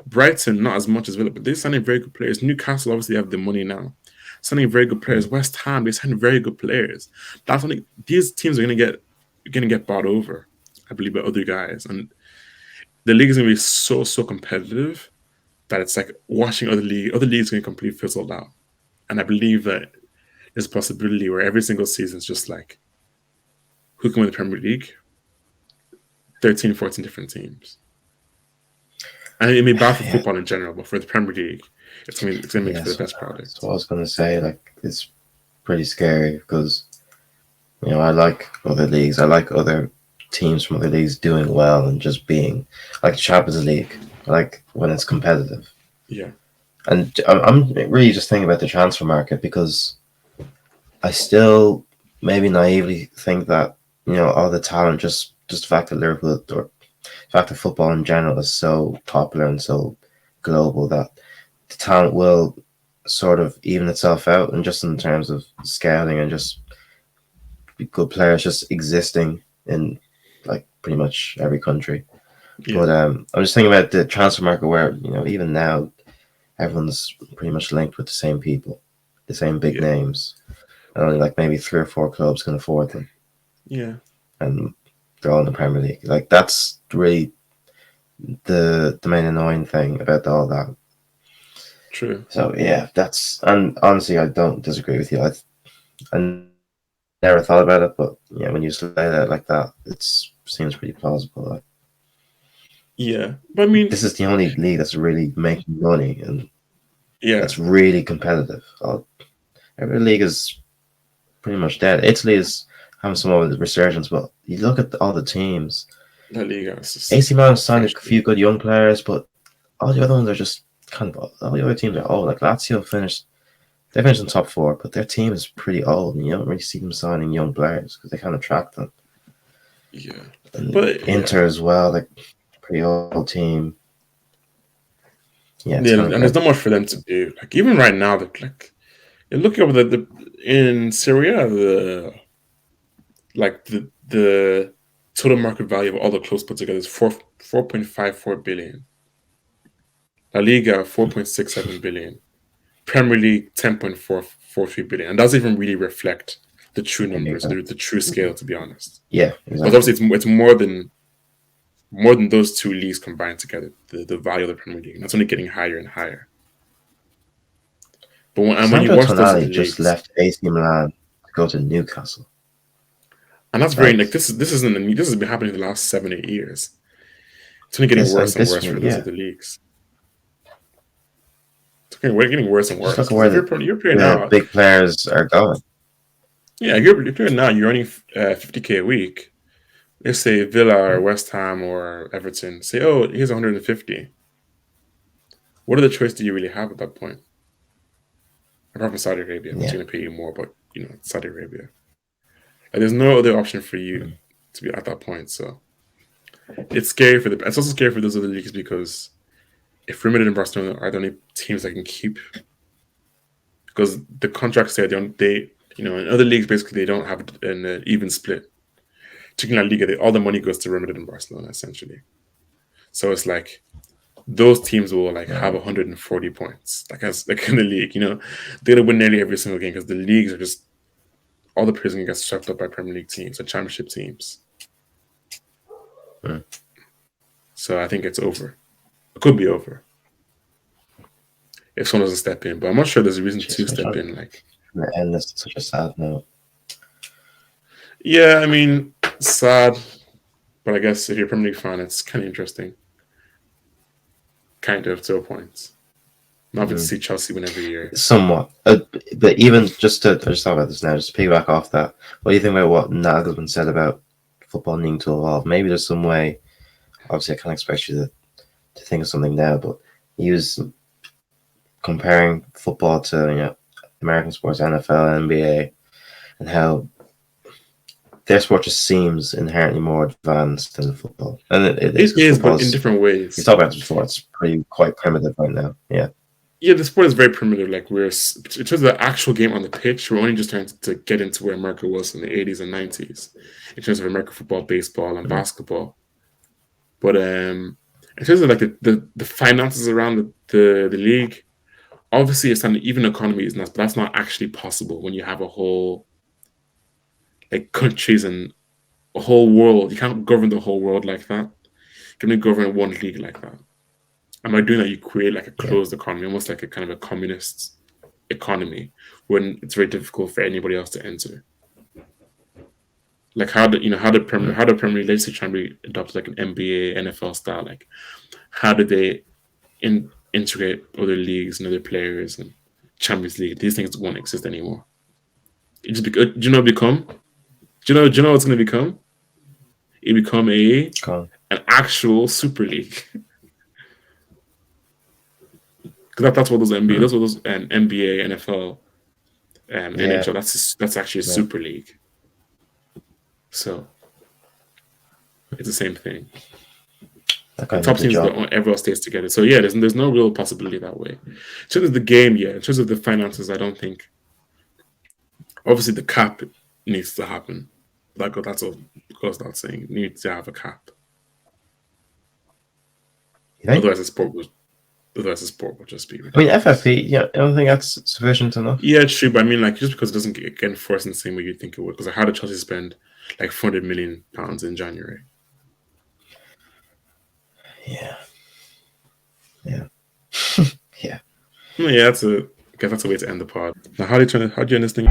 Brighton, not as much as Villa, but they're signing very good players. Newcastle obviously have the money now, signing very good players. West Ham, they sign very good players. That's only these teams are gonna get bought over, I believe, by other guys. And the league is gonna be so competitive that it's like watching other leagues are gonna completely fizzle out. And I believe that there's a possibility where every single season is just who can win the Premier League? 13, 14 different teams. And it may be bad for football in general, but for the Premier League, it's going to make it for the best product. So I was going to say, it's pretty scary because, I like other leagues. I like other teams from other leagues doing well and just being like the Champions League. I like when it's competitive. Yeah. And I'm really just thinking about the transfer market because I still maybe naively think that all the talent, just the fact that Liverpool or the fact that football in general is so popular and so global, that the talent will sort of even itself out, and just in terms of scouting and just good players just existing in like pretty much every country. Yeah, But I'm just thinking about the transfer market where even now everyone's pretty much linked with the same people, the same big yeah, names, and only like maybe 3 or 4 clubs can afford them, yeah. and they're all in the Premier League. Like that's really the main annoying thing about all that. True. So yeah, and honestly, I don't disagree with you. I never thought about it, but yeah, when you just lay it out like that, it seems pretty plausible. Like, Yeah, but I mean, this is the only league that's really making money and yeah, that's really competitive. Every league is pretty much dead. Italy is having some of the resurgence, but you look at all the teams. La Liga is AC just Milan signed a frustrating. few good young players, but all the other ones are just kind of all the other teams are old. Like Lazio finished, they finished in top 4, but their team is pretty old, and you don't really see them signing young players because they can't attract them. Yeah, And but yeah, Inter as well, like pretty old team. Yeah, it's yeah, kind and of there's not much for them to do. Like even right now, like you're looking over the in Syria, the total market value of all the clubs put together is 4.54 billion. La Liga 4.67 billion. Premier League 10.443 billion, and doesn't even really reflect the true there you numbers, go. the true scale, to be honest. Yeah, Because exactly. obviously it's more than those two leagues combined together. The value of the Premier League, and that's only getting higher and higher. But when you Sandro watch those other Tonali just leagues, left AC Milan to go to Newcastle. and that's very Like like this has been happening in the last 7 8 years. It's only getting this worse and and this worse for one, those yeah. other leagues. We're getting worse and Just worse. look at Because where you're a player the now, big players are going. yeah, you're a player now. You're earning 50K a week. Let's say Villa or Yeah, West Ham or Everton say, "Oh, here's 150." What other choice do you really have at that point? Apart from Saudi Arabia, which is yeah. going to pay you more, but Saudi Arabia. Like, there's no other option for you Mm. to be at that point. So it's scary for the. It's also scary for those other leagues because if Real Madrid and Barcelona are the only teams that can keep, because the contracts say in other leagues basically they don't have an even split. Particularly in La Liga, all the money goes to Real Madrid and Barcelona essentially. So it's like those teams will like have Right. 140 points, like as like in the league. They're gonna win nearly every single game because the leagues are just all the players gonna get swept up by Premier League teams or Championship teams. Mm. So I think it's over. It could be over if someone doesn't step in, but I'm not sure there's a reason to Jeez, we're step trying in. Like, to end this on such a sad note. yeah, I mean, sad, but I guess if you're a Premier League fan, it's kind of interesting, kind of to a point. Not having to Mm. see Chelsea win every year. Somewhat. But even I just thought about this now, just to piggyback off that, what do you think about what Nagelsmann said about football needing to evolve? Maybe there's some way, obviously, I can't expect you to think of something now, but he was comparing football to, American sports, NFL, NBA, and how their sport just seems inherently more advanced than football. And it is It because is, football but in is, different we ways. talked about this before, it's quite primitive right now. Yeah. Yeah, the sport is very primitive. Like in terms of the actual game on the pitch, we're only just trying to get into where America was in the 80s and 90s in terms of American football, baseball, and Mm. basketball. But in terms of like the finances around the league, obviously it's an even economy is not, but that's not actually possible when you have a whole like countries and a whole world. You can't govern the whole world like that. You can only govern one league like that. And by doing that, you create like a Yeah. closed economy, almost like a kind of a communist economy, when it's very difficult for anybody else to enter. Like Mm. how the Premier League, let's say, trying to adopt like an NBA, NFL style. Like how did they integrate other leagues and other players and Champions League? These things won't exist anymore. It just do you know become? Do you know what's going to become? It become Go on. an actual Super League because that's what those NBA, those are those NBA, NFL, Yeah. NHL. That's actually a Yeah. super league. So it's the same thing. That The guy top needs a teams, job. everyone stays together. So yeah, there's no real possibility that way. In terms of the game, yeah. In terms of the finances, I don't think. Obviously, the cap needs to happen. That's all goes without saying. You need to have a cap. You think? Otherwise, the sport will just be I mean, ridiculous. FFP. Yeah, I don't think that's sufficient enough. Yeah, it's true, but I mean, like, just because it doesn't get enforced in the same way you think it would. Because like, how did Chelsea spend like £400 million in January? Yeah. Yeah. Yeah. Yeah, I guess that's a way to end the pod. Now, how do you end this thing?